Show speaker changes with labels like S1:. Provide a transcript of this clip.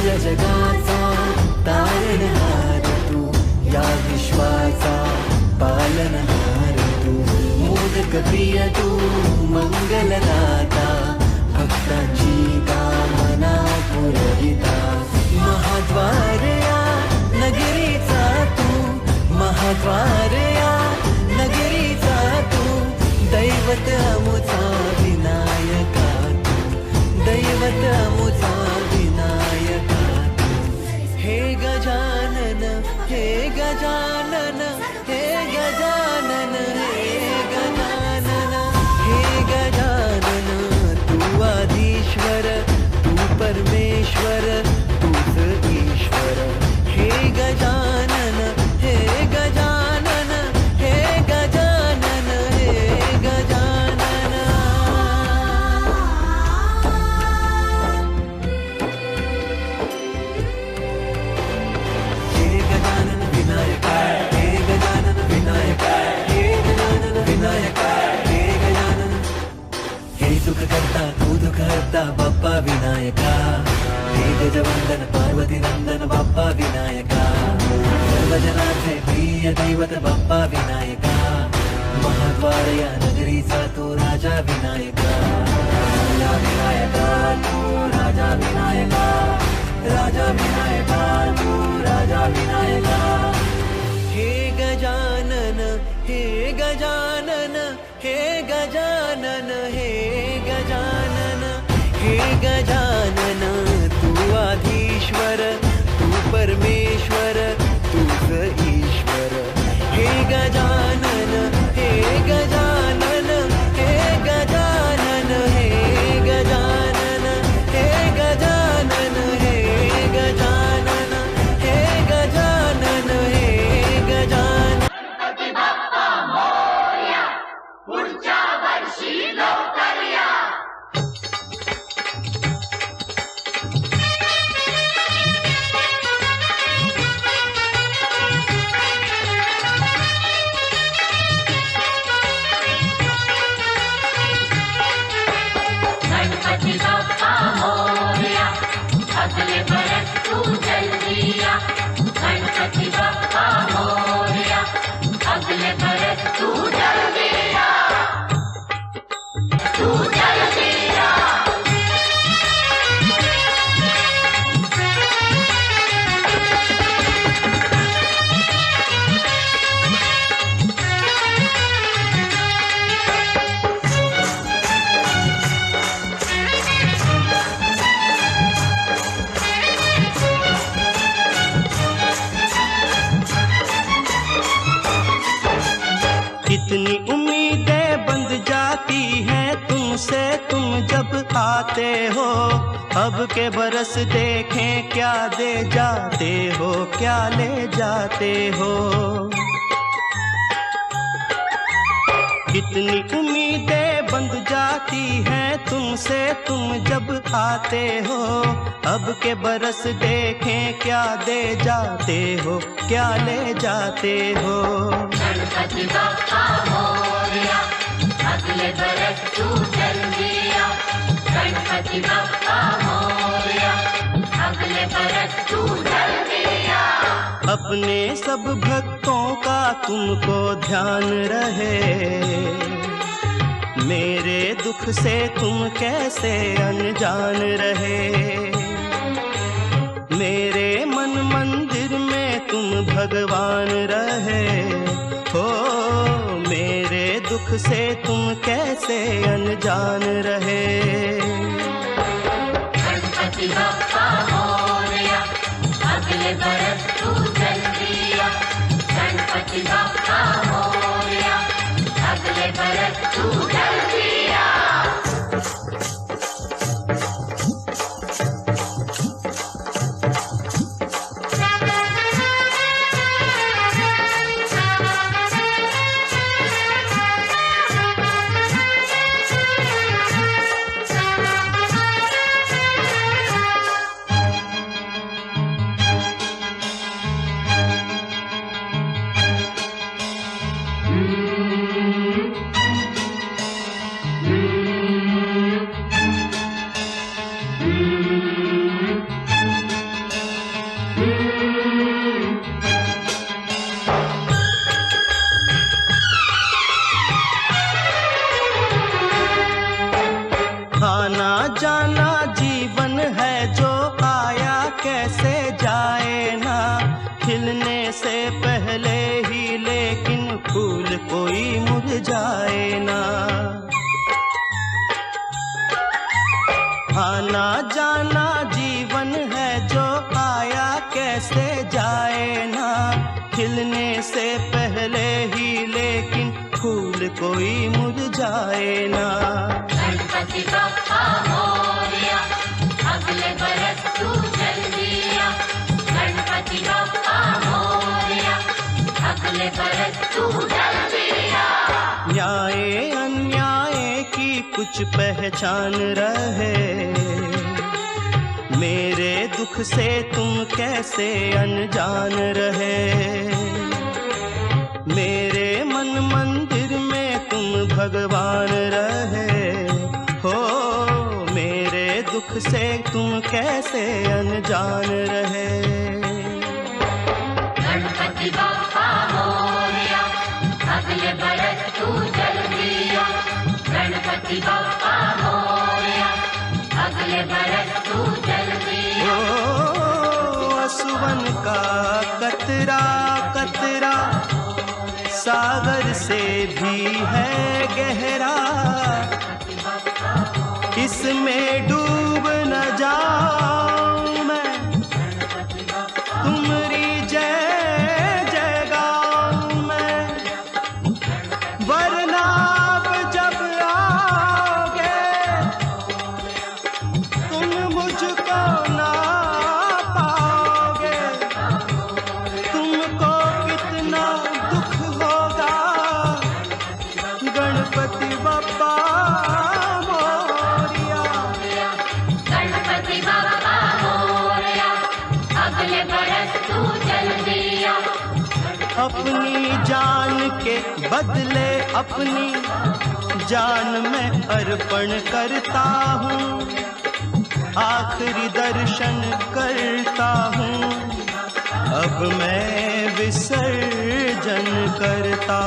S1: सगळ्या जगाचा तारणहार तू, या विश्वाचा पालनहार तू, मोदक प्रिय तू, मंगलदाता, भक्तांची कामना पुरविता, महाद्वार या नगरीचा तू, महाद्वार या नगरीचा तू, दैवत अमुचा विनायका तू, दैवत अमुचा विनायका तू, हे गजानन, हे गजानन, हे गजानन, हे गजानन, हे गजानन, तू आदिश्वर, तू परमेश्वर, तूच ईश्वर, हे गजानन, हे गजानन, हे गजानन, हे गजानन. हे गजानन विनायका, हे गजानन विनायका, हे गजानन विनायका, हे गजानन. हे सुख करता तू दुःख हरता बाप्पा विनायका, हे गजवंदन पार्वती नंदन बाप्पा विनायका, सर्वजनाचे प्रिय दैवत बाप्पा विनायका, महाद्वार या नगरीचा तो राजा विनायका, राजा विनायका तू, राजा विनायका, राजा विनायका तू, राजा विनायका. हे गजानन, हे गजानन, हे गजानन, हे गजानन, हे गजानन, तू आधीश्वर, तू परमेश्वर, तूच ईश्वर, हे गजानन, हे गजानन, हे गजानन, हे गजानन, हे गजानन, हे गजानन, हे गजानन, हे गजानन.
S2: गणपती बाप्पा मोरया, पुढच्या वर्षी लवकर या. गणपति बाप्पा मोरया, अगले बरस तू जल्दी आ. गणपति बाप्पा मोरया, अगले बरस तू जल्दी आ, तू जल्दी आ.
S3: कितनी उम्मीदें बंध जाती हैं तुमसे तुम जब आते हो, अब के बरस देखें क्या दे जाते हो, क्या ले जाते हो. कितनी उम्मीदें बंध जाती हैं तुमसे तुम जब आते हो, अब के बरस देखें क्या दे जाते हो, क्या ले जाते हो.
S2: गणपति बाप्पा मोरया, अगले बरस तू जल्दी आ. गणपति बाप्पा मोरया, अगले बरस तू जल्दी आ.
S3: अपने सब भक्तों का तुमको ध्यान रहे, मेरे दुख से तुम कैसे अनजान रहे. मेरे मन मंदिर में तुम भगवान रहे हो, मेरे दुख से तुम कैसे अनजान रहे.
S2: गणपति बाप्पा मोरया, अगले बरस तू जल्दी आ. गणपति बाप्पा मोरया, अगले बरस तू जल्दी आ.
S3: आना जाना जीवन है जो आया कैसे जाए ना, खिलने से पहले ही लेकिन फूल कोई मुरझाए ना। आना जाना जीवन है जो आया कैसे जाए ना, खिलने से पहले ही लेकिन फूल कोई मुरझाए ना।
S2: गणपति बप्पा मोरया, अगले बरस तू जल्दी आ। गणपति बप्पा मोरया, अगले बरस तू जल्दी आ।
S3: न्याय अन्याय की कुछ पहचान रहे, मेरे दुख से तुम कैसे अनजान रहे। मेरे मन मंदिर में तुम भगवान रहे हो, मेरे दुख से तुम कैसे अनजान रहे।
S2: गणपति बप्पा मोरया, अगले बरस तू जल्दी आ। गणपति बप्पा मोरया, अगले बरस तू जल्दी आ।
S3: असुवन का कतरा कतरा सागर से भी है गहरा, इसमें डूब न जाऊं मैं, तुम्हारी जय जय गाऊं मैं। वरना जब आओगे तुम मुझको ना पाओगे, तुमको कितना दुख होगा। गणपति बप्पा मोरया,
S2: गणपति बप्पा मोरया, अगले बरस तू जल्दी आ।
S3: अपनी जान के बदले अपनी जान में अर्पण करता हूँ, आखिरी दर्शन करता हूँ, अब मैं विसर्जन करता